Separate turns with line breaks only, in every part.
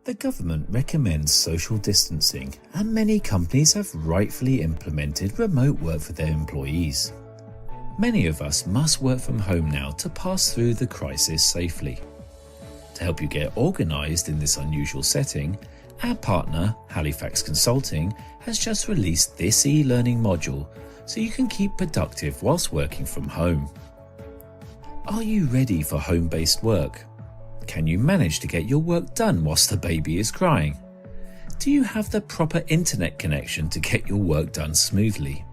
The government recommends social distancing, and many companies have rightfully implemented remote work for their employees. Many of us must work from home now to pass through the crisis safely. To help you get organised in this unusual setting, our partner, Halifax Consulting, has just released this e-learning module so you can keep productive whilst working from home. Are you ready for home-based work? Can you manage to get your work done whilst the baby is crying? Do you have the proper internet connection to get your work done smoothly?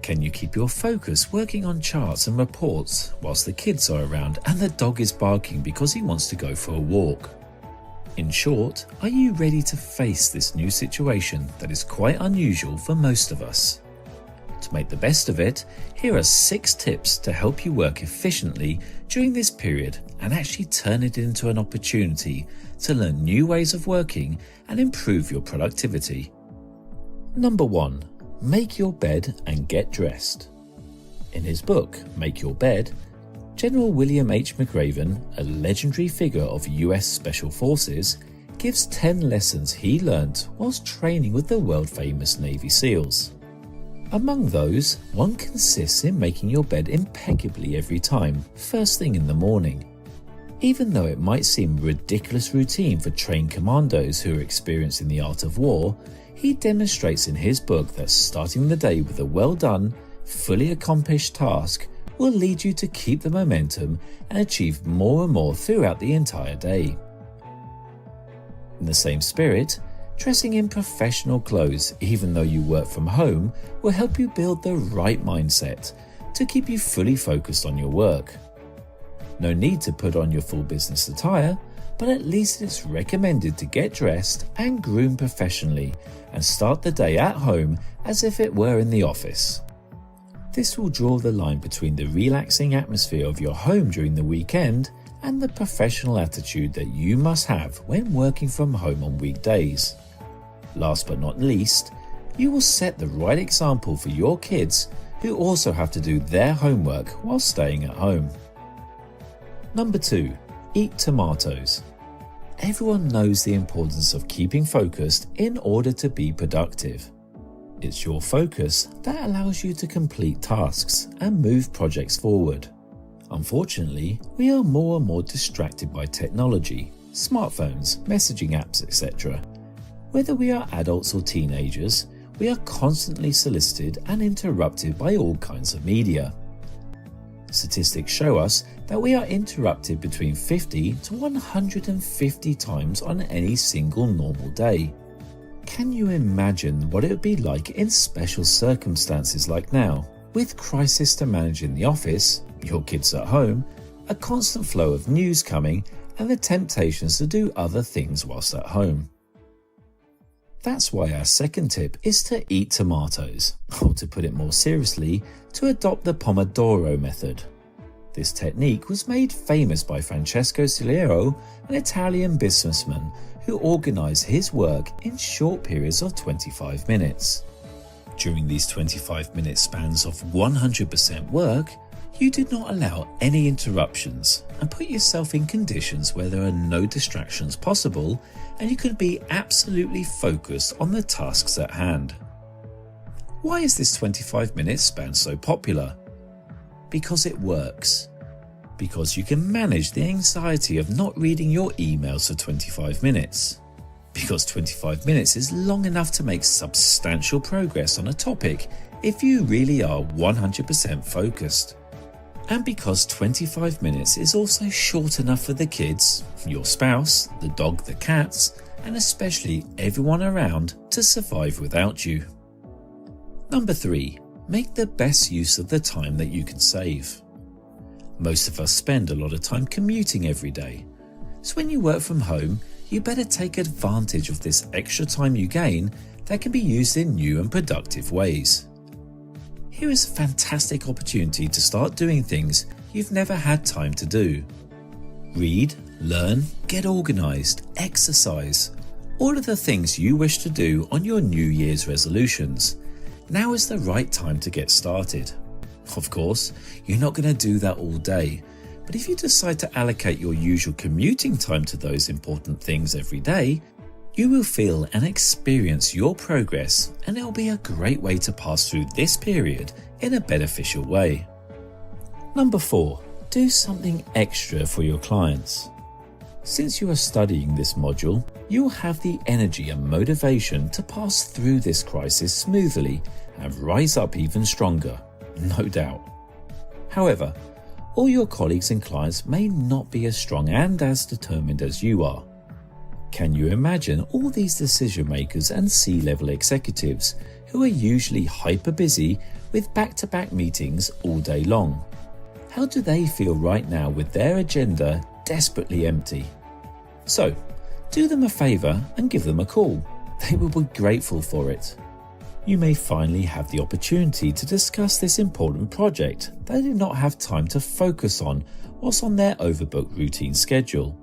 Can you keep your focus working on charts and reports whilst the kids are around and the dog is barking because he wants to go for a walk? In short, are you ready to face this new situation that is quite unusual for most of us? To make the best of it, here are 6 tips to help you work efficiently during this period and actually turn it into an opportunity to learn new ways of working and improve your productivity. Number 1. Make your bed and get dressed. In his book, Make Your Bed, General William H. McRaven, a legendary figure of US Special Forces, gives 10 lessons he learnt whilst training with the world-famous Navy SEALs. Among those, one consists in making your bed impeccably every time, first thing in the morning. Even though it might seem a ridiculous routine for trained commandos who are experienced in the art of war, he demonstrates in his book that starting the day with a well-done, fully accomplished task will lead you to keep the momentum and achieve more and more throughout the entire day. In the same spirit, dressing in professional clothes, even though you work from home, will help you build the right mindset to keep you fully focused on your work. No need to put on your full business attire, but at least it's recommended to get dressed and groomed professionally and start the day at home as if it were in the office. This will draw the line between the relaxing atmosphere of your home during the weekend and the professional attitude that you must have when working from home on weekdays. Last but not least, you will set the right example for your kids who also have to do their homework while staying at home. Number 2. Eat tomatoes. Everyone knows the importance of keeping focused in order to be productive. It's your focus that allows you to complete tasks and move projects forward. Unfortunately, we are more and more distracted by technology, smartphones, messaging apps, etc. Whether we are adults or teenagers, we are constantly solicited and interrupted by all kinds of media. Statistics show us that we are interrupted between 50 to 150 times on any single normal day. Can you imagine what it would be like in special circumstances like now, with crisis to manage in the office, your kids at home, a constant flow of news coming, and the temptations to do other things whilst at home? That's why our second tip is to eat tomatoes, or to put it more seriously, to adopt the Pomodoro method. This technique was made famous by Francesco Ciliero, an Italian businessman who organised his work in short periods of 25 minutes. During these 25-minute spans of 100% work, you did not allow any interruptions and put yourself in conditions where there are no distractions possible and you can be absolutely focused on the tasks at hand. Why is this 25-minute span so popular? Because it works. Because you can manage the anxiety of not reading your emails for 25 minutes. Because 25 minutes is long enough to make substantial progress on a topic if you really are 100% focused. And because 25 minutes is also short enough for the kids, your spouse, the dog, the cats, and especially everyone around to survive without you. Number 3. Make the best use of the time that you can save. Most of us spend a lot of time commuting every day. So when you work from home, you better take advantage of this extra time you gain that can be used in new and productive ways. Here is a fantastic opportunity to start doing things you've never had time to do. Read, learn, get organised, exercise, all of the things you wish to do on your New Year's resolutions. Now is the right time to get started. Of course, you're not going to do that all day, But if you decide to allocate your usual commuting time to those important things every day, you will feel and experience your progress, and it will be a great way to pass through this period in a beneficial way. Number 4. Do something extra for your clients. Since you are studying this module, you will have the energy and motivation to pass through this crisis smoothly and rise up even stronger, no doubt. However, all your colleagues and clients may not be as strong and as determined as you are. Can you imagine all these decision makers and C-level executives who are usually hyper busy with back-to-back meetings all day long? How do they feel right now with their agenda desperately empty? So, do them a favour and give them a call. They will be grateful for it. You may finally have the opportunity to discuss this important project they did not have time to focus on whilst on their overbooked routine schedule.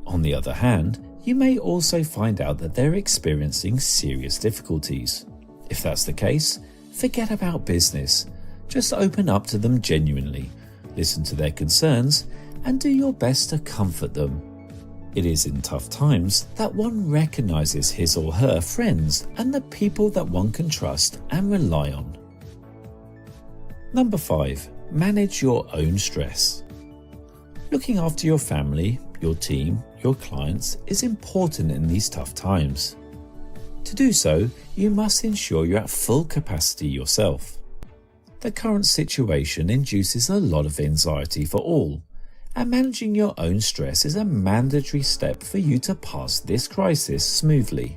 On the other hand, you may also find out that they're experiencing serious difficulties. If that's the case, forget about business. Just open up to them genuinely, listen to their concerns, and do your best to comfort them. It is in tough times that one recognizes his or her friends and the people that one can trust and rely on. Number 5. Manage your own stress. Looking after your family, your team, your clients is important in these tough times. To do so, you must ensure you're at full capacity yourself. The current situation induces a lot of anxiety for all, and managing your own stress is a mandatory step for you to pass this crisis smoothly.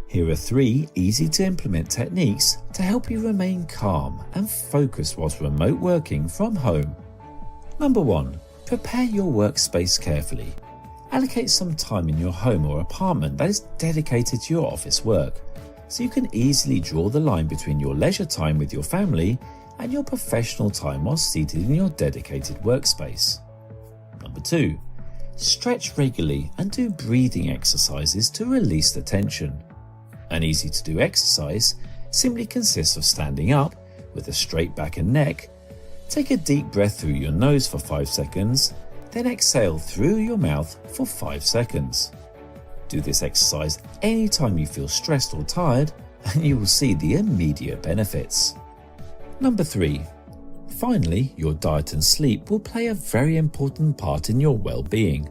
Here are 3 easy to implement techniques to help you remain calm and focused whilst remote working from home. Number 1. Prepare your workspace carefully. Allocate some time in your home or apartment that is dedicated to your office work, so you can easily draw the line between your leisure time with your family and your professional time while seated in your dedicated workspace. Number 2. Stretch regularly and do breathing exercises to release the tension. An easy to do exercise simply consists of standing up with a straight back and neck. Take a deep breath through your nose for 5 seconds, then exhale through your mouth for 5 seconds. Do this exercise anytime you feel stressed or tired, and you will see the immediate benefits. Number 3. Finally, your diet and sleep will play a very important part in your well-being.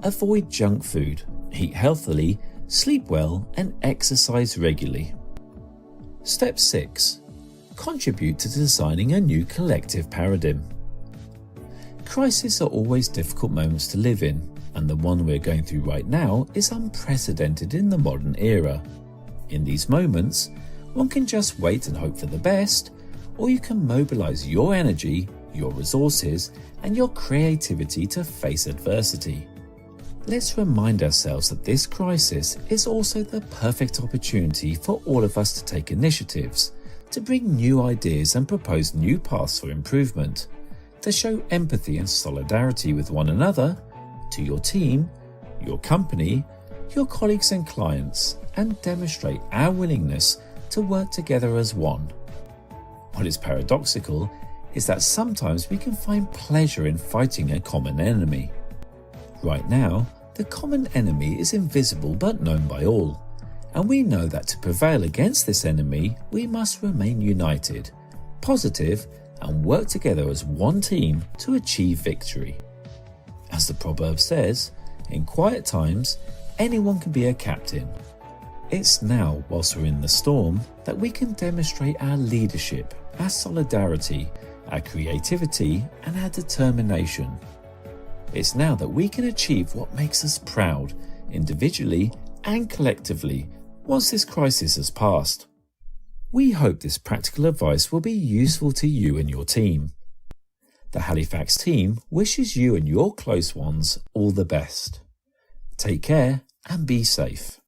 Avoid junk food, eat healthily, sleep well, and exercise regularly. Step 6. Contribute to designing a new collective paradigm. Crises are always difficult moments to live in, and the one we're going through right now is unprecedented in the modern era. In these moments, one can just wait and hope for the best, or you can mobilize your energy, your resources, and your creativity to face adversity. Let's remind ourselves that this crisis is also the perfect opportunity for all of us to take initiatives, to bring new ideas and propose new paths for improvement, to show empathy and solidarity with one another, to your team, your company, your colleagues and clients, and demonstrate our willingness to work together as one. What is paradoxical is that sometimes we can find pleasure in fighting a common enemy. Right now, the common enemy is invisible but known by all, and we know that to prevail against this enemy, we must remain united, positive, and work together as one team to achieve victory. As the proverb says, in quiet times, anyone can be a captain. It's now, whilst we're in the storm, that we can demonstrate our leadership, our solidarity, our creativity, and our determination. It's now that we can achieve what makes us proud, individually and collectively, once this crisis has passed. We hope this practical advice will be useful to you and your team. The Halifax team wishes you and your close ones all the best. Take care and be safe.